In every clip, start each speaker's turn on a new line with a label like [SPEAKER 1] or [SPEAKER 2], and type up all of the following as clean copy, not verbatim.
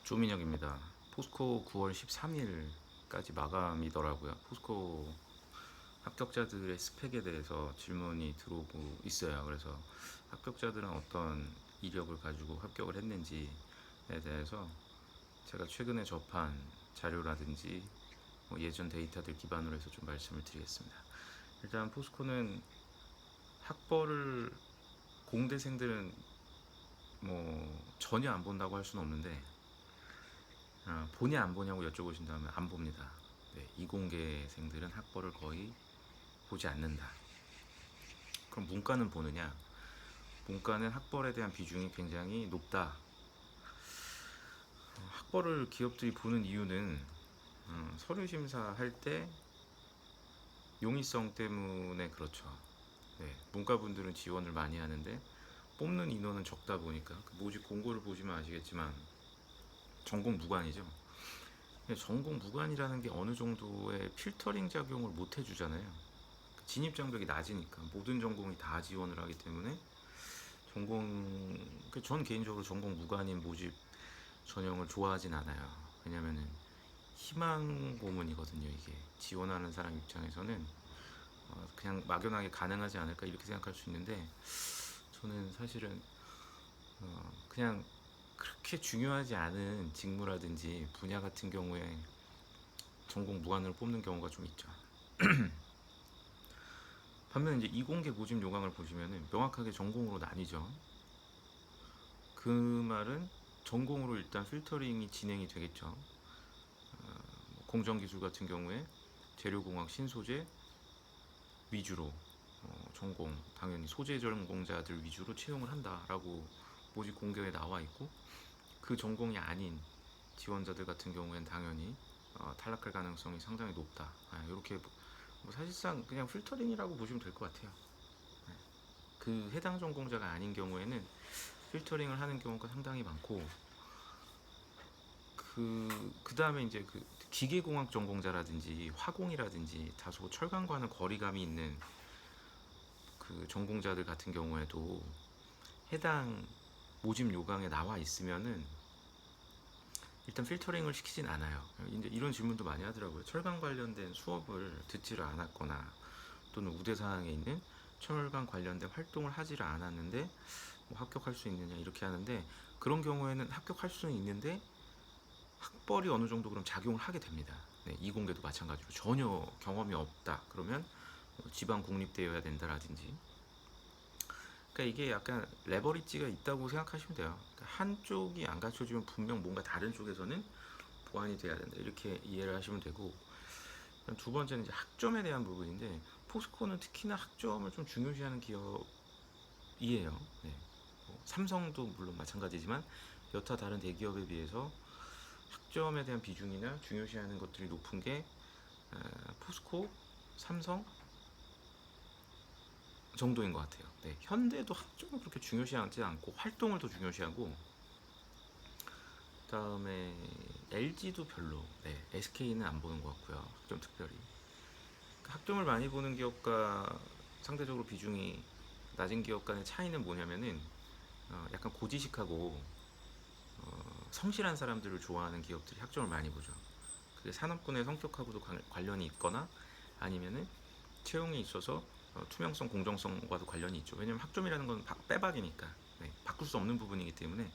[SPEAKER 1] 조민혁입니다. 포스코 9월 13일까지 마감이더라고요. 포스코 합격자들의 스펙에 대해서 질문이 들어오고 있어요. 그래서 합격자들은 어떤 이력을 가지고 합격을 했는지에 대해서 제가 최근에 접한 자료라든지 예전 데이터들 기반으로 해서 좀 말씀을 드리겠습니다. 일단 포스코는 학벌을 공대생들은 전혀 안 본다고 할 수는 없는데 보냐 안 보냐고 여쭤보신다면 안 봅니다. 네, 이공계생들은 학벌을 거의 보지 않는다. 그럼 문과는 보느냐? 문과는 학벌에 대한 비중이 굉장히 높다. 학벌을 기업들이 보는 이유는 서류 심사할 때 용이성 때문에 그렇죠. 네, 문과분들은 지원을 많이 하는데 뽑는 인원은 적다 보니까 모집 공고를 보시면 아시겠지만 전공 무관이죠. 전공 무관이라는 게 어느 정도의 필터링 작용을 못 해주잖아요. 진입 장벽이 낮으니까 모든 전공이 다 지원을 하기 때문에 전 개인적으로 전공 무관인 모집 전형을 좋아하진 않아요. 왜냐면은 희망 고문이거든요. 이게 지원하는 사람 입장에서는 그냥 막연하게 가능하지 않을까 이렇게 생각할 수 있는데 저는 사실은 그냥 그렇게 중요하지 않은 직무라든지 분야 같은 경우에 전공 무관을 뽑는 경우가 좀 있죠. 반면 이제 이공계 모집 요강을 보시면은 명확하게 전공으로 나뉘죠. 그 말은 전공으로 일단 필터링이 진행이 되겠죠. 공정기술 같은 경우에 재료공학 신소재 위주로 전공 당연히 소재 전공자들 위주로 채용을 한다라고 모집 공고에 나와 있고, 그 전공이 아닌 지원자들 같은 경우에는 당연히 탈락할 가능성이 상당히 높다. 이렇게 사실상 그냥 필터링이라고 보시면 될 것 같아요. 그 해당 전공자가 아닌 경우에는 필터링을 하는 경우가 상당히 많고, 그 다음에 이제 그 기계공학 전공자라든지 화공이라든지 다소 철강과는 거리감이 있는 그 전공자들 같은 경우에도 해당 모집 요강에 나와 있으면은 일단 필터링을 시키진 않아요. 이제 이런 질문도 많이 하더라고요. 철강 관련된 수업을 듣지를 않았거나 또는 우대 사항에 있는 철강 관련된 활동을 하지를 않았는데 합격할 수 있느냐 이렇게 하는데, 그런 경우에는 합격할 수는 있는데 학벌이 어느 정도 그럼 작용을 하게 됩니다. 네, 이공계도 마찬가지로 전혀 경험이 없다 그러면 지방 국립대여야 된다라든지. 그러니까 이게 약간 레버리지가 있다고 생각하시면 돼요. 그러니까 한쪽이 안 갖춰지면 분명 뭔가 다른 쪽에서는 보완이 돼야 된다 이렇게 이해를 하시면 되고, 두 번째는 이제 학점에 대한 부분인데 포스코는 특히나 학점을 좀 중요시하는 기업이에요. 네. 삼성도 물론 마찬가지지만 여타 다른 대기업에 비해서 학점에 대한 비중이나 중요시하는 것들이 높은 게 포스코, 삼성 정도인 것 같아요. 네, 현대도 학점을 그렇게 중요시하지 않고 활동을 더 중요시하고, 그다음에 LG도 별로, 네, SK는 안 보는 것 같고요. 학점 특별히. 학점을 많이 보는 기업과 상대적으로 비중이 낮은 기업 간의 차이는 뭐냐면은 약간 고지식하고 성실한 사람들을 좋아하는 기업들이 학점을 많이 보죠. 그게 산업군의 성격하고도 관련이 있거나 아니면은 채용에 있어서 투명성, 공정성과도 관련이 있죠. 왜냐면 학점이라는 건 빼박이니까, 네, 바꿀 수 없는 부분이기 때문에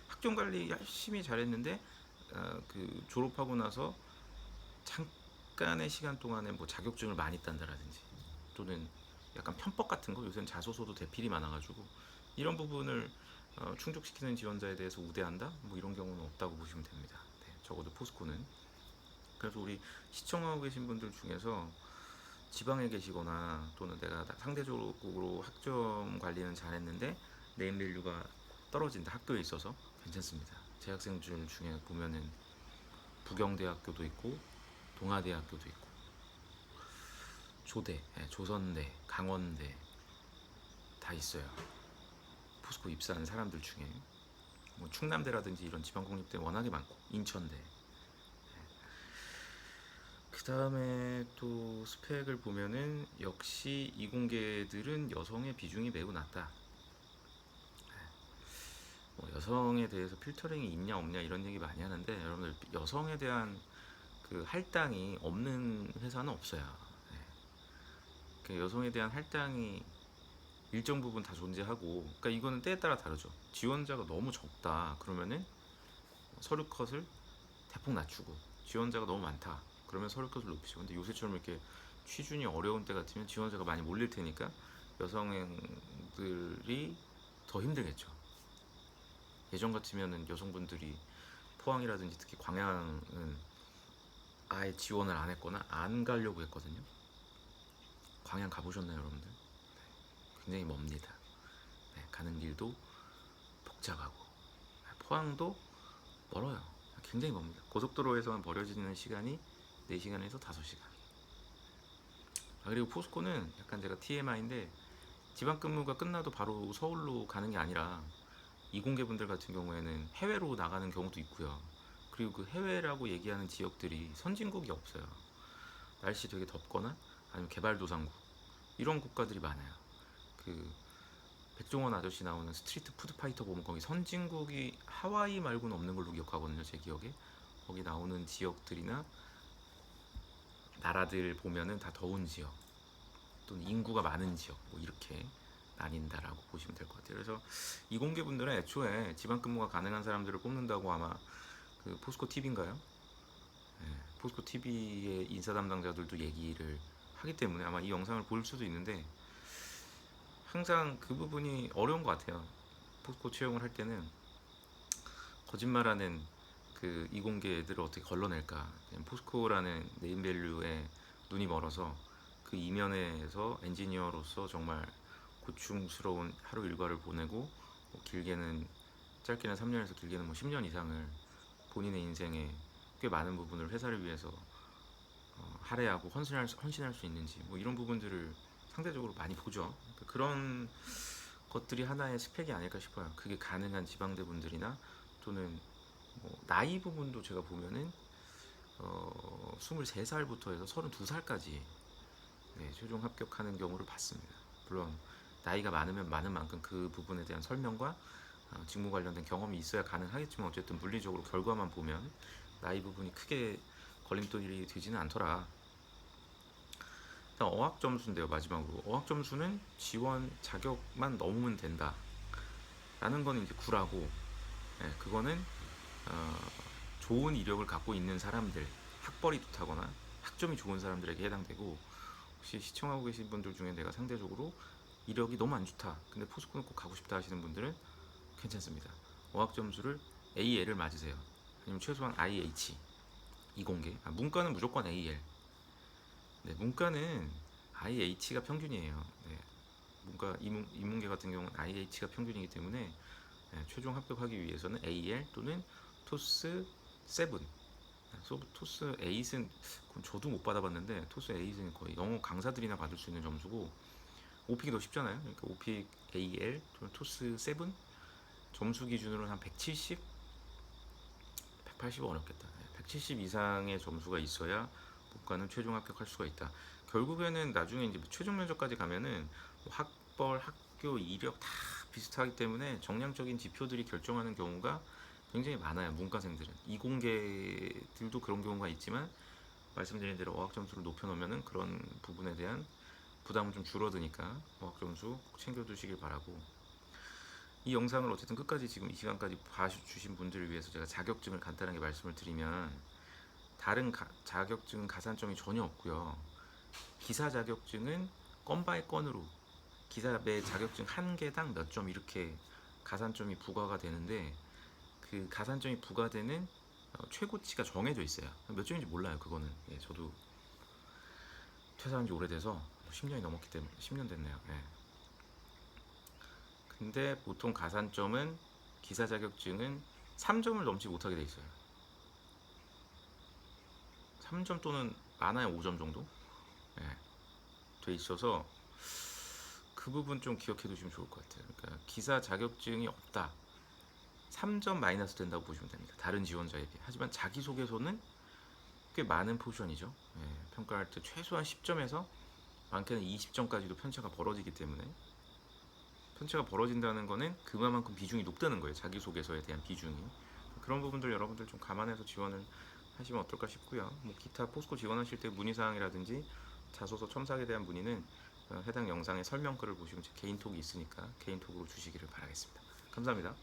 [SPEAKER 1] 학점 관리 열심히 잘했는데 그 졸업하고 나서 잠깐의 시간 동안에 뭐 자격증을 많이 딴다라든지 또는 약간 편법 같은 거, 요새는 자소서도 대필이 많아가지고 이런 부분을 충족시키는 지원자에 대해서 우대한다? 뭐 이런 경우는 없다고 보시면 됩니다. 네, 적어도 포스코는. 그래서 우리 시청하고 계신 분들 중에서 지방에 계시거나 또는 내가 상대적으로 학점 관리는 잘했는데 네임밸류가 떨어진다, 학교에 있어서 괜찮습니다. 재학생들 중에 보면은 부경대학교도 있고 동아대학교도 있고 조대, 조선대, 강원대 다 있어요. 포스코 입사하는 사람들 중에 뭐 충남대라든지 이런 지방공립대 워낙에 많고 인천대. 그 다음에 또 스펙을 보면은 역시 이공계들은 여성의 비중이 매우 낮다. 뭐 여성에 대해서 필터링이 있냐 없냐 이런 얘기 많이 하는데, 여러분들 여성에 대한 그 할당이 없는 회사는 없어요. 네. 그 여성에 대한 할당이 일정 부분 다 존재하고, 그러니까 이거는 때에 따라 다르죠. 지원자가 너무 적다 그러면은 서류 컷을 대폭 낮추고, 지원자가 너무 많다 그러면 서류 컷을 높이죠. 근데 요새처럼 이렇게 취준이 어려운 때 같으면 지원자가 많이 몰릴 테니까 여성들이 더 힘들겠죠. 예전 같으면은 여성분들이 포항이라든지 특히 광양은 아예 지원을 안 했거나 안 가려고 했거든요. 광양 가보셨나요, 여러분들? 굉장히 멉니다. 네, 가는 길도 복잡하고, 포항도 멀어요. 굉장히 멉니다. 고속도로에서만 버려지는 시간이 4시간에서 5시간. 그리고 포스코는 약간 제가 TMI인데, 지방근무가 끝나도 바로 서울로 가는 게 아니라 이공계분들 같은 경우에는 해외로 나가는 경우도 있고요. 그리고 그 해외라고 얘기하는 지역들이 선진국이 없어요. 날씨 되게 덥거나 아니면 개발도상국, 이런 국가들이 많아요. 그 백종원 아저씨 나오는 스트리트 푸드 파이터 보면 거기 선진국이 하와이 말고는 없는 걸로 기억하거든요, 제 기억에. 거기 나오는 지역들이나 나라들 보면은 다 더운 지역 또는 인구가 많은 지역, 뭐 이렇게 나뉜다라고 보시면 될 것 같아요. 그래서 이공계분들은 애초에 지방근무가 가능한 사람들을 뽑는다고, 아마 그 포스코 TV인가요? 네, 포스코 TV의 인사 담당자들도 얘기를 하기 때문에 아마 이 영상을 볼 수도 있는데, 항상 그 부분이 어려운 것 같아요. 포스코 채용을 할 때는 거짓말하는 그 이공계 애들을 어떻게 걸러낼까. 포스코라는 네임밸류에 눈이 멀어서 그 이면에서 엔지니어로서 정말 고충스러운 하루 일과를 보내고, 뭐 길게는 짧게는 3년에서 길게는 뭐 10년 이상을 본인의 인생에 꽤 많은 부분을 회사를 위해서 할애하고 헌신할 수 있는지, 뭐 이런 부분들을 상대적으로 많이 보죠. 그런 것들이 하나의 스펙이 아닐까 싶어요. 그게 가능한 지방대분들이나 또는 뭐 나이 부분도 제가 보면은 23살부터 해서 32살까지 네, 최종 합격하는 경우를 봤습니다. 물론 나이가 많으면 많은 만큼 그 부분에 대한 설명과 직무 관련된 경험이 있어야 가능하겠지만, 어쨌든 물리적으로 결과만 보면 나이 부분이 크게 걸림돌이 되지는 않더라. 일단 어학 점수인데요, 마지막으로 어학 점수는 지원 자격만 넘으면 된다 라는 거는 이제 구라고, 예, 그거는 어, 좋은 이력을 갖고 있는 사람들, 학벌이 좋다거나 학점이 좋은 사람들에게 해당되고, 혹시 시청하고 계신 분들 중에 내가 상대적으로 이력이 너무 안 좋다 근데 포스코는 꼭 가고 싶다 하시는 분들은 괜찮습니다. 어학 점수를 AL을 맞으세요. 아니면 최소한 IH, 이공계. 문과는 무조건 AL. 네, 문과는 IH가 평균이에요. 네, 문과 인문계 같은 경우는 IH가 평균이기 때문에 네, 최종 합격하기 위해서는 AL 또는 토스 7. 토스 8은 저도 못 받아봤는데, 토스 8은 거의 영어 강사들이나 받을 수 있는 점수고, 오픽이 더 쉽잖아요. 그러니까 오픽 AL 또는 토스 7 점수 기준으로 한 170, 180은 어렵겠다. 170 이상의 점수가 있어야 문과는 최종 합격할 수가 있다. 결국에는 나중에 이제 최종 면접까지 가면은 학벌, 학교, 이력 다 비슷하기 때문에 정량적인 지표들이 결정하는 경우가 굉장히 많아요. 문과생들은. 이공계들도 그런 경우가 있지만, 말씀드린 대로 어학 점수를 높여놓으면은 그런 부분에 대한 부담은 좀 줄어드니까 어학 점수 꼭 챙겨두시길 바라고, 이 영상을 어쨌든 끝까지 지금 이 시간까지 봐주신 분들을 위해서 제가 자격증을 간단하게 말씀을 드리면, 다른 자격증은 가산점이 전혀 없고요. 기사 자격증은 건 바이 건으로 기사 매 자격증 한 개당 몇 점 이렇게 가산점이 부과가 되는데, 그 가산점이 부과되는 최고치가 정해져 있어요. 몇 점인지 몰라요. 그거는 예, 저도 퇴사한 지 오래돼서 10년이 넘었기 때문에 10년 됐네요. 예. 근데 보통 가산점은 기사 자격증은 3점을 넘지 못하게 돼 있어요. 3점 또는 많아야 5점 정도 예, 돼 있어서 그 부분 좀 기억해 두시면 좋을 것 같아요. 그러니까 기사 자격증이 없다, 3점 마이너스 된다고 보시면 됩니다. 다른 지원자에게. 하지만 자기소개서는 꽤 많은 포션이죠. 예, 평가할 때 최소한 10점에서 많게는 20점까지도 편차가 벌어지기 때문에 편차가 벌어진다는 거는 그만큼 비중이 높다는 거예요. 자기소개서에 대한 비중이. 그런 부분들 여러분들 좀 감안해서 지원을 하시면 어떨까 싶고요. 뭐 기타 포스코 지원하실 때 문의사항이라든지 자소서 첨삭에 대한 문의는 해당 영상의 설명글을 보시면 제 개인톡이 있으니까 개인톡으로 주시기를 바라겠습니다. 감사합니다.